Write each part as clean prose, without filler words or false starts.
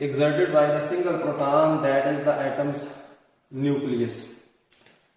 exerted by the single proton that is the atom's nucleus۔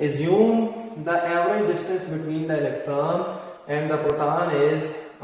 assume the average distance between the electron and the proton is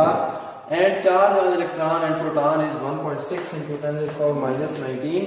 r، and charge on electron and proton is 1.6 into 10⁻⁻19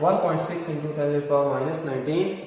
1.6 into 10⁻⁻19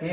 K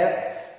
F،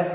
F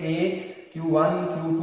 K Q1 Q2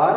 R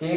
K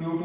Q2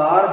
R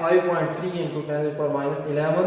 5.3 into 10⁻11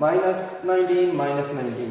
-19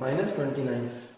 -29،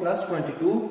+22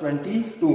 +22۔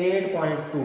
8.2۔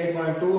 8.2،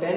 10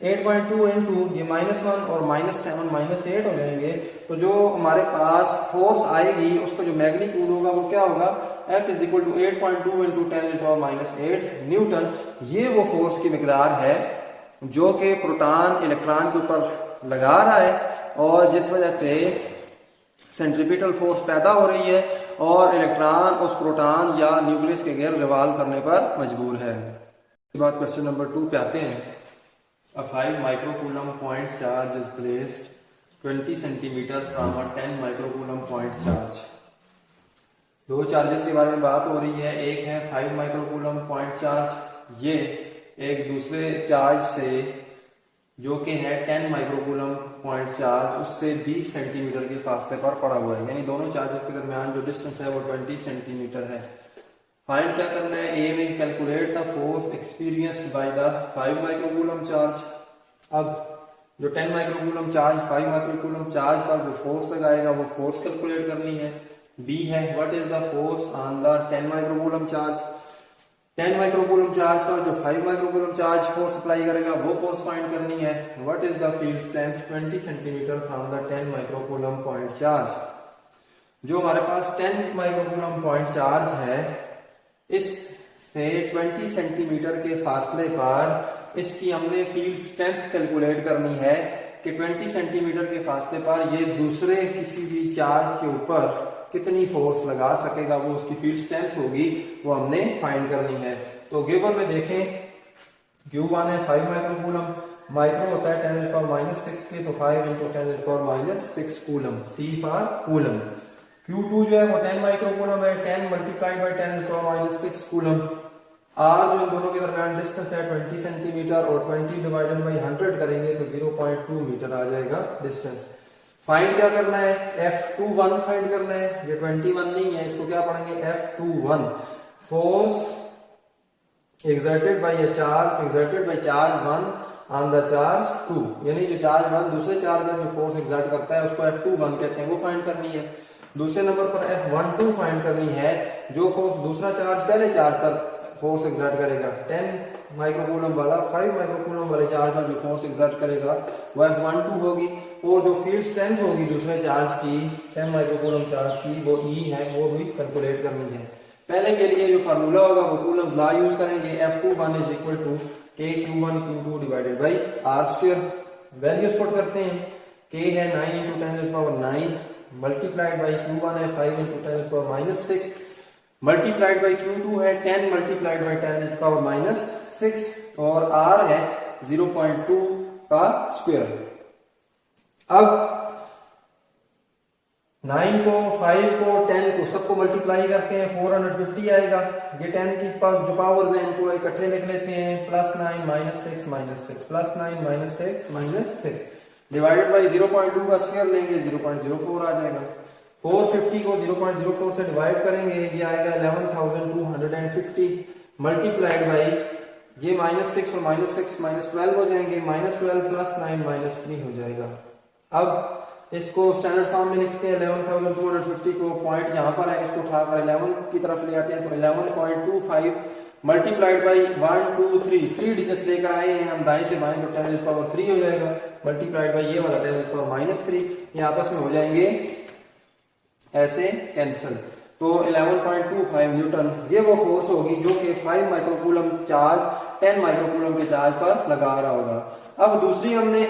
8.2 into ये -1 और -7 -8 हो जाएंगे। तो जो हमारे पास force आएगी उसका जो मैग्नीट्यूड होगा वो क्या होगा, F is equal to 8.2 into 10⁻⁸ newton. ये वो फोर्स की मिकदार है जो कि प्रोटॉन इलेक्ट्रॉन के ऊपर लगा रहा है और जिस वजह से सेंट्रीपिटल फोर्स पैदा हो रही है और इलेक्ट्रॉन उस प्रोटॉन या न्यूक्लियस के गिर्द रिवॉल्व करने पर मजबूर है। इसके बाद क्वेश्चन नंबर 2 पे आते हैं। A 5 microcoulomb point charge is placed 20 centimeter from a 10 microcoulomb point charge। दो चार्जेस के बारे में बात हो रही है। एक है 5 माइक्रोकूलम पॉइंट चार्ज, ये एक दूसरे चार्ज से जो कि है 10 माइक्रोकूलम पॉइंट चार्ज उससे 20 सेंटीमीटर के फासले पर पड़ा हुआ है, यानी दोनों चार्जेस के दरमियान जो डिस्टेंस है वो 20 सेंटीमीटर है। फाइंड क्या करना है, ए में calculate the force experienced by the 5 microcoulomb charge. अब जो 10 माइक्रोकूलम चार्ज 5 माइक्रोकूलम चार्ज पर जो फोर्स लगाएगा वो फोर्स कैलकुलेट करनी है। बी है what is the force on the 10 microcoulomb charge. 10 microcoulomb charge पर जो 5 माइक्रोकूलम चार्ज फोर्स अप्लाई करेगा वो फोर्स फाइंड करनी है। What is the field strength 20 centimetre from the 10 microcoulomb point charge. जो हमारे पास 10 माइक्रोकूलम पॉइंट चार्ज है इससे 20 सेंटीमीटर के फासले पर इसकी हमने फील्ड स्ट्रेंथ कैलकुलेट करनी है कि 20 सेंटीमीटर के फासले पर ये दूसरे किसी भी चार्ज के ऊपर कितनी फोर्स लगा सकेगा, वो उसकी फील्ड स्ट्रेंथ होगी, वो हमने फाइंड करनी है। तो गिवन में देखें Q1 है 5 माइक्रोकूलम, माइक्रो होता है 10⁻⁶ के, तो 5 into 10⁻⁶ coulomb, C for coulomb. Q2 जो है वो 10 माइक्रोकूलम है, 10 मल्टीप्लाइड बाई 10⁻�6 कूलम। R जो इन दोनों के दरमियान डिस्टेंस है 20 सेंटीमीटर और 20 डिवाइडेड बाई 100 करेंगे तो 0.2 मीटर आ जाएगा डिस्टेंस। फाइंड क्या करना है, F21 फाइंड करना है। ये 21 नहीं है, इसको क्या पढ़ेंगे F21, force exerted by A charge exerted by charge 1 on the charge 2, यानी जो चार्ज 1 दूसरे चार्ज पर जो फोर्स एक्सर्ट करता है उसको F21 कहते हैं, वो फाइंड करनी है। दूसरे नंबर पर F12 फाइंड करनी है, जो फोर्स दूसरा चार्ज पहले चार्ज पर फोर्स एक्सर्ट करेगा। 10 माइक्रोकूलम वाला 5 माइक्रोकूलम वाले चार्ज पर जो फोर्स एक्सर्ट करेगा वो F12 होगी, और जो फील्ड स्ट्रेंथ होगी दूसरे चार्ज की 10 माइक्रोकूलम चार्ज की वो E है, वो भी कैलकुलेट करनी है। पहले के लिए जो फार्मूला होगा वो कूलम्स लॉ यूज करेंगे। F21 is equal to K Q1 divided by R²। Values put करते हैं, K है 9 इंटू 10⁻⁹ मल्टीप्लाइड बाई Q1 है 5 इंटू 10⁻�6 मल्टीप्लाइड बाई Q2 है 10 मल्टीप्लाइड बाई 10⁻�6 और R है 0.2 का स्क्वायर। अब 9 को 5 को 10 को सबको मल्टीप्लाई करते हैं 450 आएगा। ये 10 की जो पावर्स हैं इनको इकट्ठे लिख लेते हैं, +9 -6 +9 -6 डिवाइडेड बाई 0.2 का स्क्वायर लेंगे 0.04 आ जाएगा। 450 को 0.04 से डिवाइड करेंगे, ये आएगा 11,250 मल्टीप्लाइड बाई ये -6 और -6 -12 हो जाएंगे, -12 +9 -3 हो जाएगा। अब इसको स्टैंडर्ड फॉर्म में लिखते हैं 11,250 को, पॉइंट यहाँ पर है इसको उठाकर 11 की तरफ ले आते हैं तो 11.25 मल्टीप्लाइड बाई 1 2 3 डिजिट्स लेकर आए हैं हम दाएं से बाएं तो 10⁻³ हो जाएगा, मल्टीप्लाइड बाई ये वाला 10⁻³ ये आपस में हो जाएंगे ऐसे कैंसिल। तो 11.25 न्यूटन ये वो फोर्स होगी जो कि 5 माइक्रोकूलम चार्ज 10 माइक्रोकूलम के चार्ज पर लगा रहा होगा। अब दूसरी हमने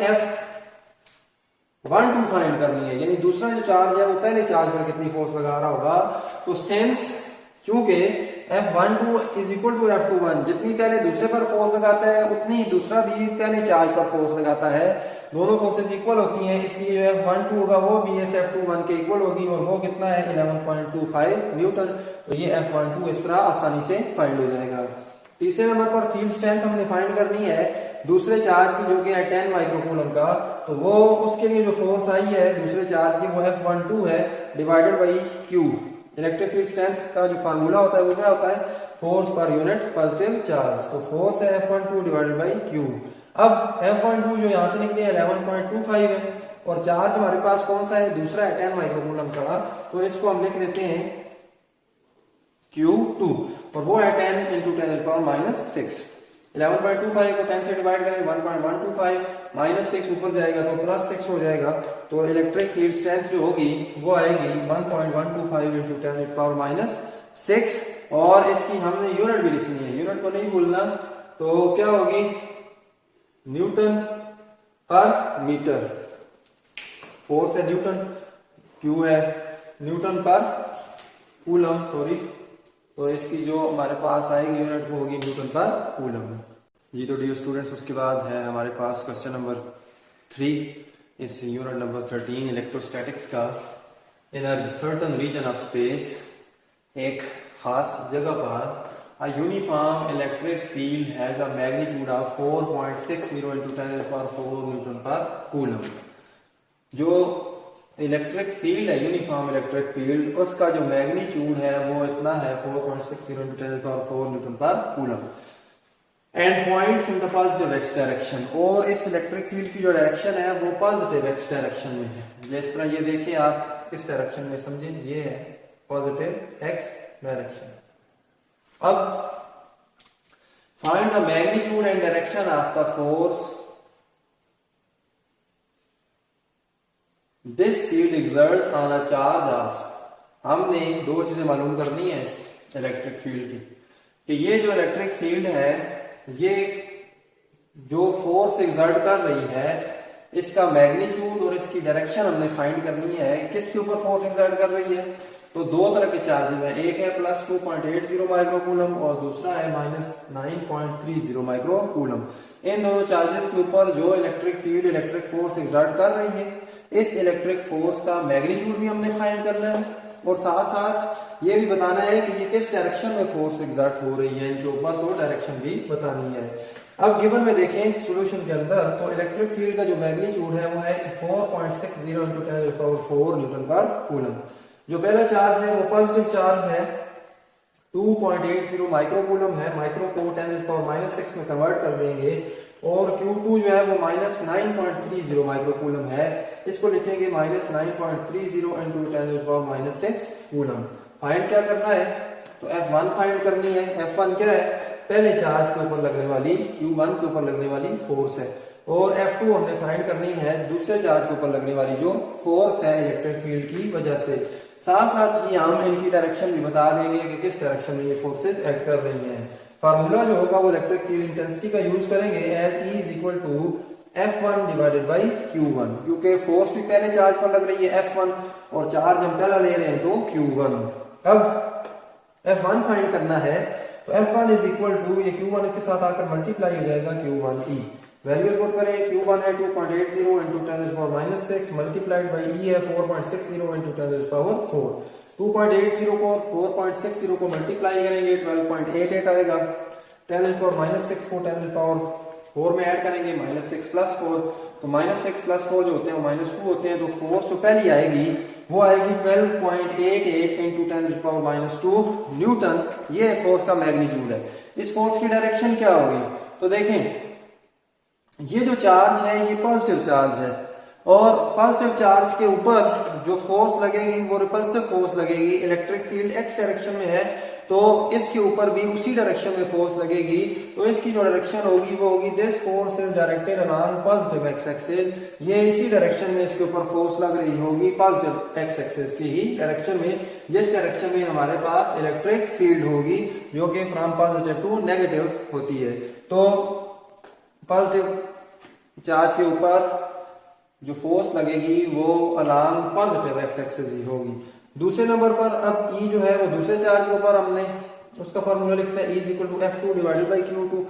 F12 फाइंड करनी है, यानी दूसरा जो चार्ज है वो पहले चार्ज पर कितनी फोर्स लगा रहा होगा। तो सेंस चूंकि F12 is equal to F21, जितनी पहले दूसरे पर फोर्स लगाता है उतनी दूसरा भी पहले चार्ज पर फोर्स लगाता है, दोनों फोर्सेस इक्वल होती हैं, इसलिए जो F12 होगा वो भी इस F21 के इक्वल होगी और वो कितना है 11.25 न्यूटन। तो ये F12 इस तरह आसानी से फाइंड हो जाएगा। तीसरे नंबर पर फील्ड स्ट्रेंथ हमने फाइंड करनी है दूसरे चार्ज की जो कि है 10 माइक्रोकूलम का, तो वो उसके लिए जो फोर्स आई है दूसरे चार्ज की वो F12 है divided by Q। Electric field strength का जो फार्मूला होता है वो क्या होता है, force per unit positive charge, तो फोर्स है F12 डिवाइडेड बाई Q। अब F12 जो यहाँ से निकले 11.25 है और चार्ज हमारे पास कौन सा है, दूसरा है 10 माइक्रोकूलम का, तो इसको हम लिख देते हैं Q2 और वो है 10 इंटू 10⁻⁶। 11.25 को 10 से डिवाइड करें 1.125 माइनस 6 ऊपर जाएगा तो प्लस 6 हो जाएगा, तो इलेक्ट्रिक फील्ड स्ट्रेंथ जो होगी वो आएगी 1.125 इंटू 10 टू पावर माइनस 6, और इसकी हमने यूनिट भी लिखनी है, यूनिट को नहीं भूलना, तो क्या होगी न्यूटन पर मीटर, फोर्स है न्यूटन, क्यू है न्यूटन पर कूलम, सॉरी, तो इसकी जो हमारे पास आएगी यूनिट वो होगी न्यूटन पर कूलम। जी तो डियर स्टूडेंट्स, उसके बाद है हमारे पास क्वेश्चन नंबर 3 इस यूनिट नंबर 13 इलेक्ट्रोस्टैटिक्स का। In a certain region of space, एक खास जगह पर, a uniform electric field has a magnitude of 4.60 into 10 to the power 4 Newton पर कूलम। जो इलेक्ट्रिक फील्ड है, यूनिफॉर्म इलेक्ट्रिक फील्ड, उसका जो मैग्नीट्यूड है वो इतना है 4.60 into 10 to the power 4 Newton पर coulomb, and points in the positive x direction, और इस इलेक्ट्रिक फील्ड की जो डायरेक्शन है वो पॉजिटिव एक्स डायरेक्शन में है। जिस तरह ये देखिए आप इस डायरेक्शन में समझें, ये है पॉजिटिव एक्स डायरेक्शन। अब find the magnitude and direction of the force this field exert on a charge of, हमने दो चीजें मालूम करनी है इस इलेक्ट्रिक फील्ड की, कि ये जो इलेक्ट्रिक फील्ड है ये जो फोर्स एक्सर्ट कर रही है इसका मैग्नीट्यूड और इसकी डायरेक्शन हमने फाइंड करनी है। किसके ऊपर फोर्स एक्सर्ट कर रही है, तो दो तरह के चार्जेस हैं, एक है प्लस 2.80 माइक्रोकूलम और दूसरा है माइनस 9.30 माइक्रोकूलम। इन दोनों चार्जेस के ऊपर जो electric field electric force exert कर रही है, इस इलेक्ट्रिक फोर्स का मैग्नीट्यूड भी हमने फाइंड करना है, और साथ साथ ये भी बताना है कि ये किस डायरेक्शन में फोर्स एक्सर्ट हो रही है, इनके ऊपर तो डायरेक्शन भी बतानी है। अब गिवन में देखें सॉल्यूशन के अंदर, तो इलेक्ट्रिक फील्ड का जो मैग्नीट्यूड है वो है 4.60 into 10 to the power 4 Newton पर कूलम। जो पहला चार्ज है वो पॉजिटिव चार्ज है, 2.80 माइक्रोकूलम है, माइक्रो को 10 to the power minus 6 में कन्वर्ट कर देंगे, और Q2 जो है वो माइनस 9.30 माइक्रोकूलम है, इसको लिखेंगे minus 9.30 into 10 to the power minus 6 coulomb. Find क्या करना है, तो F1 फाइंड करनी है। F1 क्या है, पहले चार्ज के ऊपर लगने वाली Q1 के ऊपर लगने वाली फोर्स है, और F2 हमने फाइंड करनी है दूसरे चार्ज के ऊपर लगने वाली जो फोर्स है इलेक्ट्रिक फील्ड की वजह से। साथ साथ ही हम इनकी डायरेक्शन भी बता देंगे कि किस डायरेक्शन में ये फोर्सेस एक्ट कर रही हैं। फार्मूला जो होगा वो इलेक्ट्रिक फील्ड इंटेंसिटी का यूज करेंगे, as E is equal to F1 divided by Q1, क्योंकि फोर्स भी पहले चार्ज पर लग रही है F1 और चार्ज हम पहला ले रहे हैं तो Q1। अब F1 फाइंड करना है, तो F1 इज इक्वल टू, ये Q1 के साथ आकर मल्टीप्लाई हो जाएगा Q1E, वैल्यूज पुट करें, Q1 है 2.80 into 10 to the power minus 6 multiplied by E है 4.60 into 10 to the power 4। 2.80 को 4.60 को मल्टीप्लाई करेंगे 12.88 आएगा, 10 to the power minus 6 को 10 to the power 4 में ऐड करेंगे, माइनस 6 प्लस 4, तो माइनस 6 प्लस 4 जो होते हैं वो माइनस 2 होते हैं, तो फोर्स जो पहली आएगी वो आएगी 12.88 into 10 to the power minus 2 Newton. ये इस फोर्स का मैग्नीट्यूड है। इस फोर्स की डायरेक्शन क्या होगी, तो देखें ये जो चार्ज है ये पॉजिटिव चार्ज है, और पॉजिटिव चार्ज के ऊपर जो फोर्स लगेगी वो रिपल्सिव फोर्स लगेगी। इलेक्ट्रिक फील्ड एक्स डायरेक्शन में है तो इसके ऊपर भी उसी डायरेक्शन में फोर्स लगेगी, तो इसकी जो डायरेक्शन होगी वो होगी this force is directed along positive x axis, ये इसी डायरेक्शन में इसके ऊपर फोर्स लग रही होगी पॉजिटिव एक्स एक्सिस की ही डायरेक्शन में, जिस डायरेक्शन में हमारे पास इलेक्ट्रिक फील्ड होगी जो कि फ्रॉम पॉजिटिव टू नेगेटिव होती है। तो पॉजिटिव चार्ज के ऊपर जो फोर्स लगेगी वो अलोंग पॉजिटिव एक्स एक्सिस ही होगी। दूसरे नंबर पर अब E जो है वो दूसरे चार्ज के ऊपर हमने उसका फॉर्मूला लिखना है, E is equal to F2 divided by Q2,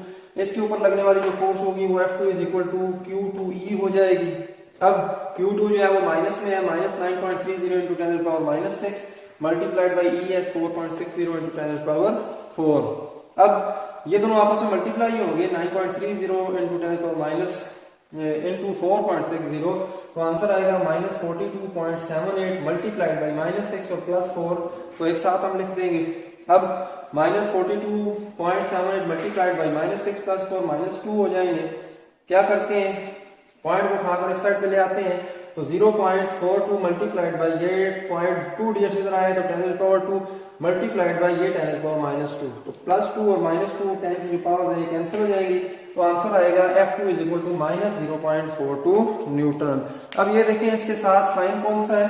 इसके ऊपर लगने वाली जो फोर्स होगी वो F2 is equal to Q2E हो जाएगी। अब Q2 जो है वो माइनस में है, minus 9.30 into 10 to the power minus 6 multiplied by E S 4.60 into 10 to the power 4। अब ये दोनों आपस में मल्टीप्लाई होंगे, 9.30 into 10 to the power minus into 4.60, तो आंसर आएगा माइनस 42.78 मल्टीप्लाइड बाई माइनस 6 और प्लस 4, तो एक साथ हम लिख देंगे। अब minus 42.78 multiplied by minus 6 plus 4 minus 2 हो जाएंगे। क्या करते हैं, पॉइंट को उठाकर इस साइड पे ले आते हैं, तो 0.42 मल्टीप्लाइड बाई ये 0.2 डिजिट इधर आए तो 10⁻2 मल्टीप्लाइड बाई ये 10⁻2, तो +2 और -2 10 की जो पावर है ये कैंसिल हो जाएगी, तो आंसर आएगा F2 is equal to -0.42 Newton. अब ये देखें इसके साथ साइन कौन सा है,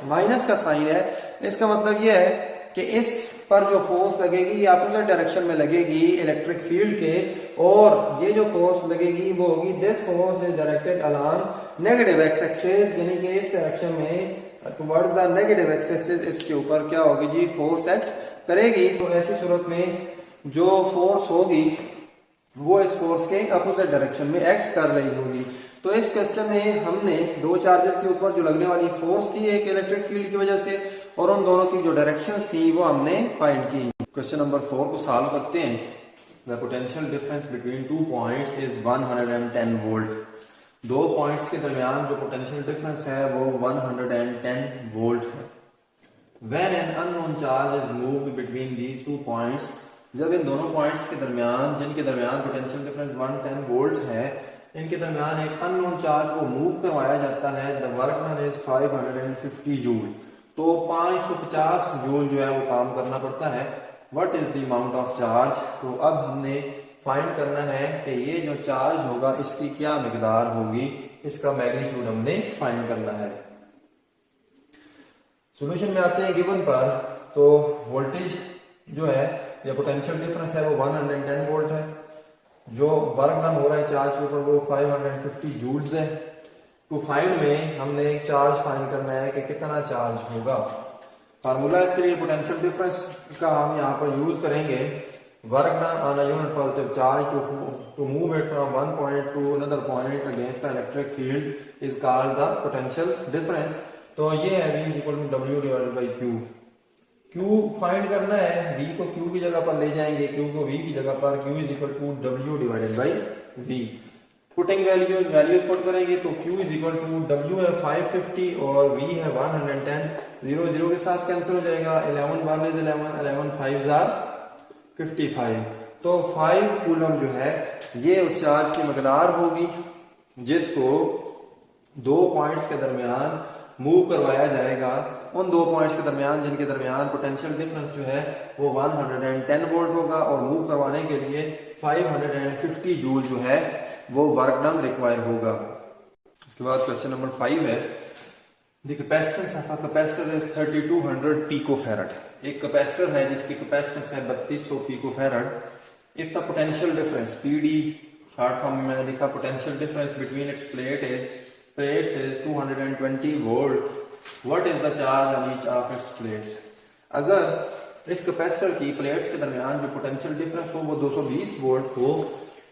माइनस का साइन है। इसका मतलब ये है कि इस पर जो फोर्स लगेगी ये अपोजिट डायरेक्शन में लगेगी इलेक्ट्रिक फील्ड के, और ये जो फोर्स लगेगी वो होगी this force is directed along negative x axis, यानी कि इस डायरेक्शन में टुवर्ड्स द नेगेटिव एक्सिस इसके ऊपर क्या होगी जी, फोर्स एक्ट करेगी। तो ऐसी सूरत में जो फोर्स होगी वो इस फोर्स के अपोजिट डायरेक्शन में एक्ट कर रही होगी। तो इस क्वेश्चन में हमने दो चार्जेस के ऊपर जो लगने वाली फोर्स थी एक इलेक्ट्रिक फील्ड की वजह से, और उन दोनों की जो डायरेक्शंस थी वो हमने फाइंड की। क्वेश्चन नंबर 4 को सॉल्व करते हैं। The potential difference between 2 points is 110 volt. दो पॉइंट्स के दरमियान जो पोटेंशियल डिफरेंस है वो 110 वोल्ट है। When an unknown charge is moved between these 2 points, जब इन दोनों पॉइंट्स के दरमियान जिनके दरमियान पोटेंशियल डिफरेंस 110 वोल्ट है, इनके दरमियान एक अननोन चार्ज को मूव करवाया जाता है, the work done is 550 joule. तो 550 जूल जो है वो काम करना पड़ता है। What is the amount of charge, तो अब हमने फाइंड करना है कि ये जो चार्ज होगा इसकी क्या मिकदार होगी, इसका मैग्नीट्यूड हमने फाइंड करना है। सॉल्यूशन में आते हैं गिवन पर, तो वोल्टेज जो है या पोटेंशियल डिफरेंस है वो 110 वोल्ट है, जो वर्क डन हो रहा है चार्ज के ऊपर वो 550 जूल्स है। तो फाइंड में हमने एक चार्ज फाइंड करना है कि कितना चार्ज होगा। फार्मूला इसके लिए पोटेंशियल डिफरेंस का हम यहाँ पर यूज करेंगे, work done on a unit positive charge to move it from one point to another point against the electric field is called the potential difference. तो ये है V equal to W divided by Q। Q find करना है, V को Q की जगह पर ले जाएंगे, Q को V की जगह पर, Q is equal to W divided by V। Putting values put करेंगे तो Q is equal to W है 550 और V है 110, 0 0 के साथ कैंसिल हो जाएगा, 11 1 is 11, 11 5 are 55। तो 5 कूलम जो है ये उस चार्ज की मकदार होगी जिसको दो पॉइंट्स के दरमियान मूव करवाया जाएगा। उन दो पॉइंट्स के दरमियान जिनके दरमियान पोटेंशियल डिफरेंस जो है वो 110 वोल्ट होगा, और मूव करवाने के लिए 550 जूल जो है वो वर्क डन रिक्वायर होगा। उसके बाद क्वेश्चन नंबर 5 है, the capacitance of a capacitor is 3200 picofarad. एक कैपेसिटर है जिसकी कैपेसिटेंस है 3200 picofarad. If the potential difference PD, short form में मैंने लिखा potential difference between its plates is 220 volt, what is the charge on each of its plates. अगर इस capacitor की प्लेट्स के दरमियान जो पोटेंशियल डिफरेंस हो वो 220 वोल्ट हो,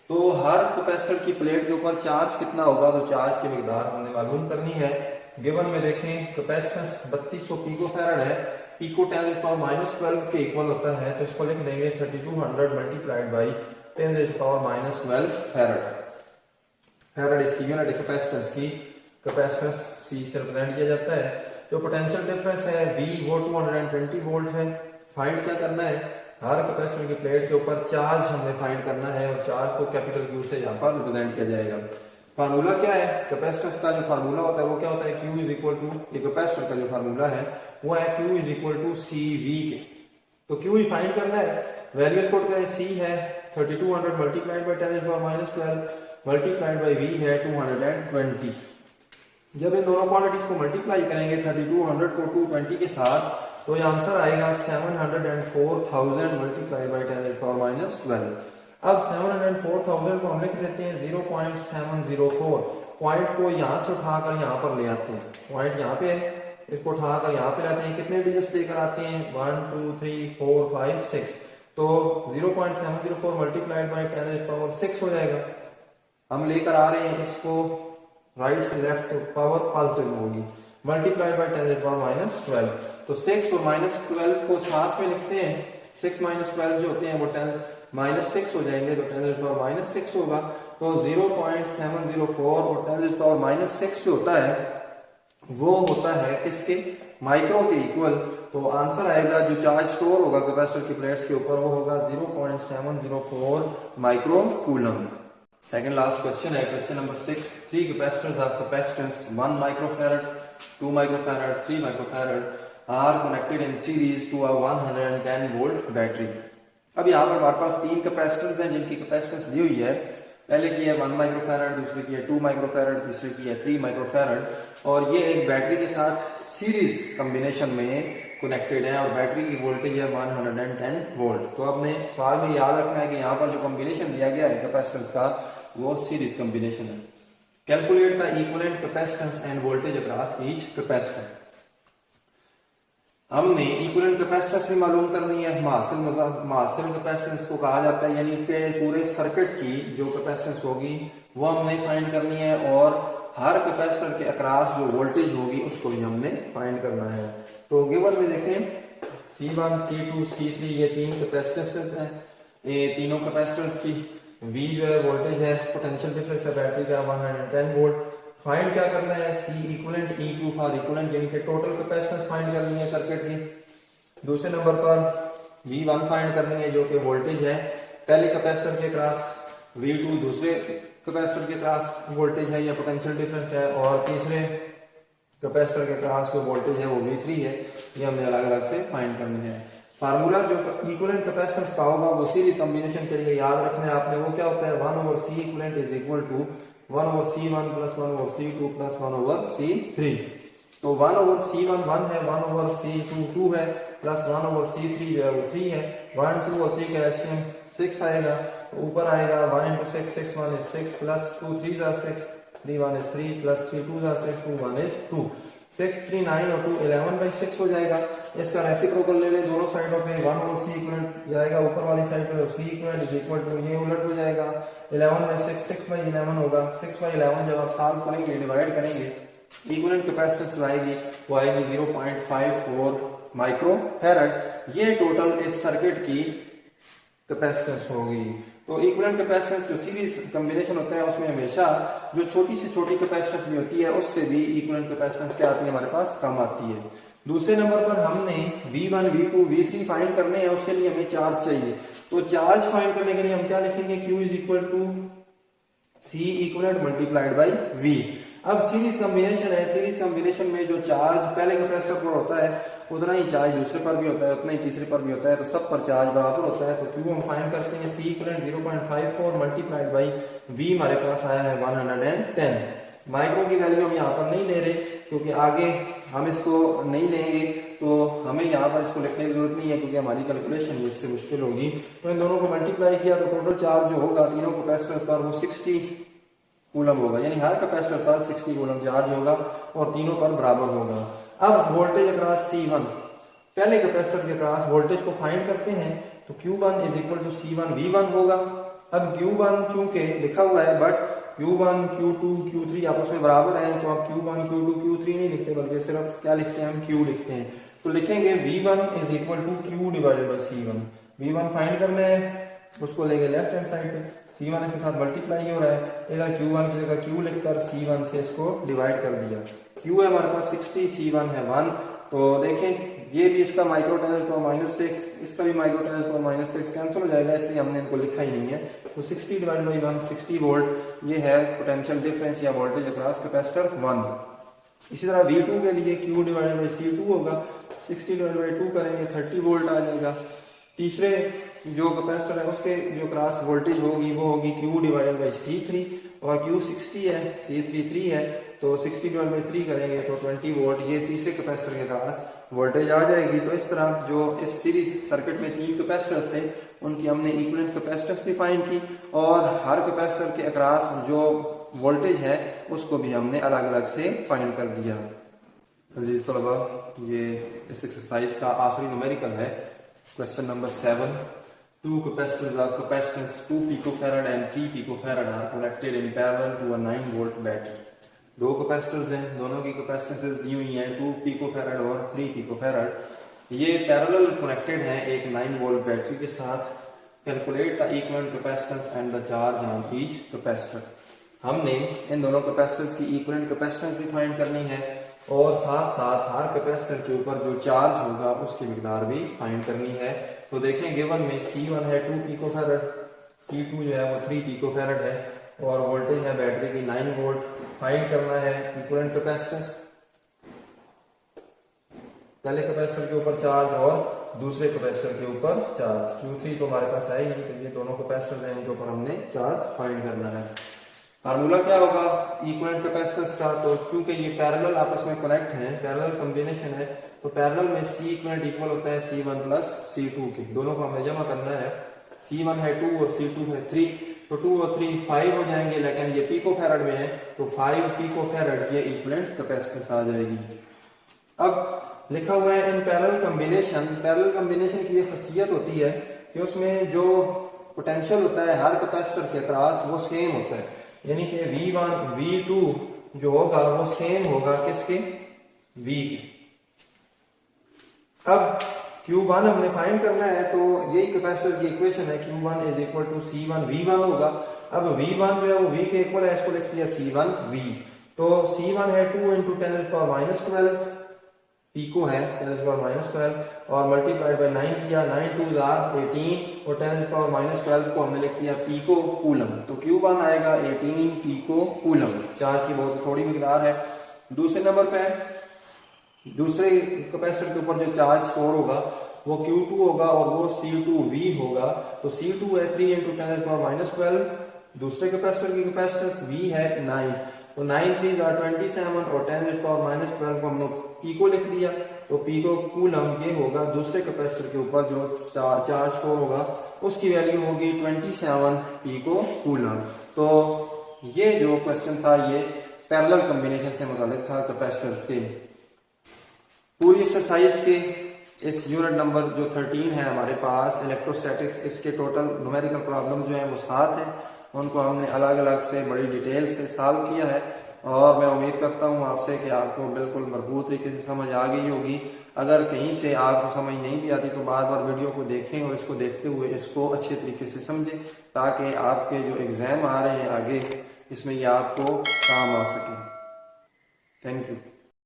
तो हर कैपेसिटर की प्लेट के ऊपर चार्ज कितना होगा, तो चार्ज की मिकदार हमने मालूम करनी है। गिवन में देखें कैपेसिटेंस 3200 पिकोफैरड है, पिको 10⁻12 के इक्वल होता है, तो इसको लिख देंगे 3200 मल्टीप्लाइड बाई 10⁻12 फैरड। फैरड इसकी यूनिट कैपेसिटेंस की, कैपेसिटेंस C से रिप्रेजेंट किया जाता है। जो पोटेंशियल डिफरेंस है V वो 220 वोल्ट है। फाइंड क्या करना है, हर कैपेसिटर की प्लेट के ऊपर चार्ज हमने फाइंड करना है, और चार्ज को कैपिटल Q से यहाँ पर रिप्रेजेंट किया जाएगा। फार्मूला क्या है, कैपेसिटेंस का जो फार्मूला होता है वो क्या होता है, Q इज इक्वल टू, ये कैपेसिटर का जो फार्मूला है वो है Q is equal to CV के। तो Q ही फाइंड करना है, वैल्यूज पुट करें, C है 3200 multiplied by 10⁻12 multiplied by V है 220। जब इन दोनों क्वांटिटीज को मल्टीप्लाई करेंगे 3200 को 220 के साथ, तो ये आंसर आएगा 704,000 मल्टीप्लाई बाई 10⁻12। अब 704,000 को हम लिख देते हैं 0.704। पॉइंट को यहाँ से उठाकर यहाँ पर ले आते हैं, पॉइंट यहाँ पे है, इसको उठाकर यहाँ पे लाते हैं, कितने डिजिट्स लेकर आते हैं 1 2 3 4 5 6, तो 0.704 मल्टीप्लाइड बाई 10⁻6 हो जाएगा। हम लेकर आ रहे हैं इसको राइट से लेफ्ट, पावर पॉजिटिव होगी, मल्टीप्लाइड बाई 10⁻12। तो 6 और -12 को साथ में लिखते हैं, 6 -12 जो होते हैं वो 10⁻6 हो जाएंगे, तो 10⁻6 होगा। तो 0.704 और 10⁻6 जो होता है वो होता है किसके, माइक्रो के इक्वल। तो आंसर आएगा जो चार्ज स्टोर होगा कैपेसिटर की प्लेट्स के ऊपर वो होगा 0.704 micro coulomb. Second last question है, question number 6. Three capacitors of capacitance 1 microfarad, 2 microfarad, 3 microfarad are connected in series to a 110 volt battery. अब यहाँ पर हमारे पास तीन कैपेसिटर्स हैं जिनकी कैपेसिटेंस दी हुई है. पहले की है 1 माइक्रोफैरड, दूसरे की है 2 माइक्रोफैरड, तीसरे की है 3 माइक्रोफैरड, और ये एक बैटरी के साथ सीरीज कॉम्बिनेशन में कनेक्टेड है और बैटरी की वोल्टेज है 110 वोल्ट. तो आपने सवाल में याद रखना है कि यहाँ पर जो कॉम्बिनेशन दिया गया है कैपेसिटर्स का वो सीरीज कॉम्बिनेशन है. Calculate the equivalent capacitance end voltage across each capacitor. हमने इक्विवेलेंट कैपेसिटेंस भी मालूम करनी है. मासिल कैपेसिटेंस को कहा जाता है, यानी कि पूरे सर्किट की जो कैपेसिटेंस होगी वो हमने फाइंड करनी है, और हर कैपेसिटर के अक्रॉस जो वोल्टेज होगी उसको भी हमने फाइंड करना है. तो गिवन में देखें C1, C2, C3 ये तीन कैपेसिटेंस हैं. ये तीनों कैपेसिटर्स की V जो है वोल्टेज है, पोटेंशियल डिफरेंस है बैटरी का 110 वोल्ट. फाइंड क्या करना है, C equivalent, EQ for equivalent, जिनके टोटल कैपेसिटेंस फाइंड करनी है सर्किट की. दूसरे नंबर पर V1 फाइंड करनी है जो कि वोल्टेज है पहले कैपेसिटर के अक्रॉस, V2 दूसरे कैपेसिटर के अक्रॉस वोल्टेज है या पोटेंशियल डिफरेंस है, और तीसरे कैपेसिटर के अक्रॉस जो वोल्टेज है वो V3 है. ये हमने अलग अलग से फाइंड करनी है. फार्मूला जो इक्विवेलेंट कैपेसिटेंस का होगा वो सीरीज कॉम्बिनेशन के लिए याद रखना है आपने. वो क्या होता है, 1/C equivalent is equal to 1/C1 plus 1/C2 plus 1/C3. तो 1/C1 1 है, 1/C2 2 है, प्लस 1/C3 जो है वो 3 है. 1, 2 और 3 का एलसीएम 6 आएगा. तो ऊपर आएगा 1 into 6, 6 1 is 6 plus 2 3 are 6, 3 1 is 3 plus 3 2 are 6, 2 1 is 2. 6 3 9 और 2 11/6 हो जाएगा. इसका रेसिप्रोकल ले ले दोनों साइडों पे. 1/C इक्विवेलेंट जाएगा ऊपर वाली साइड पे, C equivalent is equal to ये उलट हो जाएगा 11/6, 6/11 होगा. 6/11 जब आप सॉल्व करेंगे, डिवाइड करेंगे, इक्विवेलेंट कैपेसिटेंस आएगी वो आएगी 0.54 माइक्रोफैरड. ये टोटल इस सर्किट की कैपेसिटेंस होगी. तो इक्विवेलेंट कैपेसिटेंस जो सीरीज कॉम्बिनेशन होता है उसमें हमेशा जो छोटी से छोटी कैपेसिटेंस भी होती है उससे भी इक्विवेलेंट कैपेसिटेंस क्या आती है हमारे पास, कम आती है. दूसरे नंबर पर हमने V1, V2, V3 फाइंड करने हैं, उसके लिए हमें चार्ज चाहिए. तो चार्ज फाइंड करने के लिए हम क्या लिखेंगे, Q is equal to C equivalent multiplied by V. अब सीरीज कॉम्बिनेशन है, सीरीज कॉम्बिनेशन में जो चार्ज पहले कैपेसिटर पर होता है उतना ही चार्ज दूसरे पर भी होता है, उतना ही तीसरे पर भी होता है, तो सब पर चार्ज बराबर होता है. तो Q हम फाइंड करते हैं, C equivalent 0.54 multiplied by V हमारे पास आया है 110. माइक्रो की वैल्यू हम यहाँ पर नहीं ले रहे क्योंकि आगे हम इसको नहीं लेंगे, तो हमें यहाँ पर इसको लिखने की जरूरत नहीं है क्योंकि हमारी कैलकुलेशन इससे मुश्किल होगी. तो इन दोनों को मल्टीप्लाई किया तो टोटल चार्ज जो होगा तीनों कैपेसिटर पर वो 60 कूलम होगा, यानी हर कैपेसिटर पर 60 कूलम चार्ज होगा और तीनों पर बराबर होगा. अब वोल्टेज अक्रॉस C1, पहले कैपेसिटर के अक्रॉस वोल्टेज को फाइंड करते हैं. तो Q1 is equal to C1 V1 होगा. अब Q1 चूंकि लिखा हुआ है बट Q1 Q2 Q3 आपस में बराबर हैं, तो आप Q1 Q2 Q3 नहीं लिखते बल्कि सिर्फ क्या लिखते हैं, हम Q लिखते हैं. तो लिखेंगे V1 is equal to Q divided by C1. V1 find करना है, उसको लेंगे लेफ्ट हैंड साइड पे. C1 इसके साथ मल्टीप्लाई हो रहा है, इधर Q1 की जगह Q लिखकर C1 से इसको डिवाइड कर दिया. Q है हमारे पास 60, C1 है 1. तो देखें ये भी इसका माइक्रो 10⁻⁶, इसका भी माइक्रो 10⁻⁶ कैंसिल हो जाएगा, इसलिए हमने इनको लिखा ही नहीं है. तो 60 डिवाइड बाई 1 60 वोल्ट ये है पोटेंशियल डिफरेंस या वोल्टेज अक्रॉस कैपेसिटर 1. इसी तरह V2 के लिए Q डिवाइड बाई C2 होगा, 60 डिवाइड बाई 2 करेंगे 30 वोल्ट आ जाएगा. तीसरे जो कैपेसिटर है उसके जो क्रॉस वोल्टेज होगी वो होगी Q डिवाइडेड बाई C3, और Q 60 है, C3 3 है, तो 60 डिवाइड बाई 3 करेंगे तो 20 वोल्ट ये तीसरे कैपेसिटर के क्रॉस वोल्टेज आ जाएगी. तो इस तरह जो इस सीरीज सर्किट में तीन कैपेसिटर्स थे उनकी हमने इक्विवेलेंट कैपेसिटेंस भी फाइंड की, और हर कैपेसिटर के अक्रॉस जो वोल्टेज है उसको भी हमने अलग अलग से फाइंड कर दिया. अजीज तलबा, ये इस एक्सरसाइज का आखिरी न्यूमेरिकल है, question number 7. Two capacitors of capacitance 2 picofarad and 3 picofarad are connected in parallel to a 9 volt battery. दो कैपेसिटर्स हैं, दोनों की कैपेसिटेंसेस दी हुई हैं 2 पिकोफैरड और 3 पिकोफैरड. ये पैरेलल कनेक्टेड हैं एक 9 वोल्ट बैटरी के साथ. Calculate the equivalent capacitance and the charge on each capacitor. हमने इन दोनों कैपेसिटर्स की इक्विवेलेंट कैपेसिटेंस भी फाइंड करनी है और साथ साथ हर कैपेसिटर के ऊपर जो चार्ज होगा उसकी मिकदार भी फाइंड करनी है. तो देखें गिवन में C1 है 2 पिकोफैरड, C2 जो है वो 3 पिकोफैरड है, और वोल्टेज है बैटरी की 9 वोल्ट। फाइंड करना है इक्विवेलेंट कैपेसिटेंस, पहले कैपेसिटर के ऊपर चार्ज और दूसरे कैपेसिटर के ऊपर चार्ज। Q3 तो हमारे पास है ही नहीं, तो ये दोनों कैपेसिटर हैं इनके ऊपर हमने चार्ज फाइंड करना है। फार्मूला क्या होगा इक्विवेलेंट कैपेसिटेंस का, तो क्योंकि ये पैरेलल आपस में कनेक्ट हैं, पैरेलल कॉम्बिनेशन है, तो पैरेलल में C इक्विवेलेंट इक्वल होता है C1 प्लस C2 के, दोनों को हमें जमा करना है। C1 है 2 और C2 है 3, तो 2 और 3 5 हो जाएंगे, लेकिन ये पिको फैराड में है तो 5 पिको फैराड ये इक्विवेलेंट कैपेसिटेंस आ जाएगी। अब लिखा हुआ है in parallel combination, parallel combination की ये खासियत होती है कि उसमें जो पोटेंशियल होता है हर कैपेसिटर के अक्रॉस वो सेम होता है, यानी कि V1 V2 जो होगा वो सेम होगा किसके, V के। अब Q1 हमने फाइंड करना है, तो यही कैपेसिटर की इक्वेशन है, Q1 is equal to C1 V1 होगा। अब V1 जो है वो V के इक्वल है, इसको लिख दिया C1 V, तो C1 है 2 इंटू 10⁻12 पिको है 10⁻12 और मल्टीप्लाइड बाय 9 किया, 9 2 18 और 10⁻12 को हमने लिख दिया पिको कूलम, तो Q1 आएगा 18 पिको कूलम। चार्ज की बहुत थोड़ी मिकदार है। दूसरे नंबर पे दूसरे कैपेसिटर के ऊपर जो चार्ज स्टोर होगा वो Q2 होगा और वो C2V होगा, तो C2 है 3 इंटू 10⁻12, दूसरे कैपेसिटर की कैपेसिटेंस V है 9, तो 9 3 27 और 10⁻12 को हमने पिको लिख दिया, तो पिको कूलम ये होगा। दूसरे कैपेसिटर के ऊपर जो चार्ज स्टोर होगा उसकी वैल्यू होगी 27 पिको कूलम। तो ये जो क्वेश्चन था ये पैरेलल कॉम्बिनेशन से मुताल्लिक था कैपेसिटर्स के। पूरी एक्सरसाइज के इस यूनिट नंबर जो 13 है हमारे पास इलेक्ट्रोस्टैटिक्स, इसके टोटल न्यूमेरिकल प्रॉब्लम जो है वो 7 हैं, उनको हमने अलग अलग से बड़ी डिटेल से सॉल्व किया है और मैं उम्मीद करता हूँ आपसे कि आपको बिल्कुल भरपूर तरीके से समझ आ गई होगी। अगर कहीं से आपको समझ नहीं भी आती तो बार बार वीडियो को देखें और इसको देखते हुए इसको अच्छे तरीके से समझें, ताकि आपके जो एग्ज़ाम आ रहे हैं आगे इसमें ये आपको काम आ सके। Thank you.